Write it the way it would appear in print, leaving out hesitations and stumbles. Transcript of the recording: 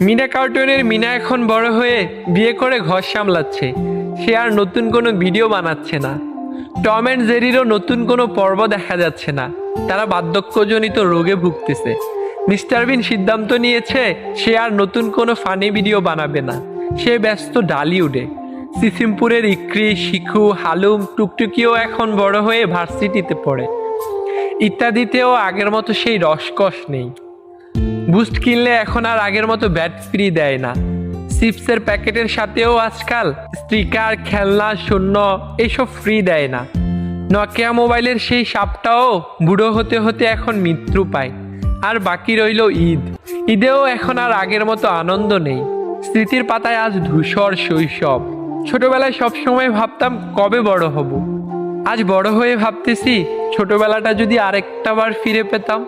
মিনা কার্টুনের মিনা এখন বড় হয়ে বিয়ে করে ঘর সামলাচ্ছে। সে আর নতুন কোনো ভিডিও বানাচ্ছে না। টম অ্যান্ড জেরিরও নতুন কোনো পর্ব দেখা যাচ্ছে না। তারা বার্ধক্যজনিত রোগে ভুগতেছে। মিস্টার বিন সিদ্ধান্ত নিয়েছে সে আর নতুন কোনো ফানি ভিডিও বানাবে না। সে ব্যস্ত ডালিউডে। সিসিমপুরের ইক্রি, শিখু, হালুম, টুকটুকিও এখন বড় হয়ে ভার্সিটিতে পড়ে। ইত্যাদিতেও আগের মতো সেই রসকস নেই। বুস্ট কিনলে এখন আর আগের মতো ব্যাট ফ্রি দেয় না। চিপসের প্যাকেটের সাথেও আজকাল স্টিকার, খেলনা, শূন্য এইসব ফ্রি দেয় না। নকিয়া মোবাইলের সেই সাপটাও বুড়ো হতে হতে এখন মৃত্যু পায়। আর বাকি রইল ঈদ। ঈদেও এখন আর আগের মতো আনন্দ নেই। স্মৃতির পাতায় আজ ধূসর শৈশব। ছোটবেলায় সবসময় ভাবতাম কবে বড় হব। আজ বড় হয়ে ভাবতেছি ছোটবেলাটা যদি আরেকটা বার ফিরে পেতাম।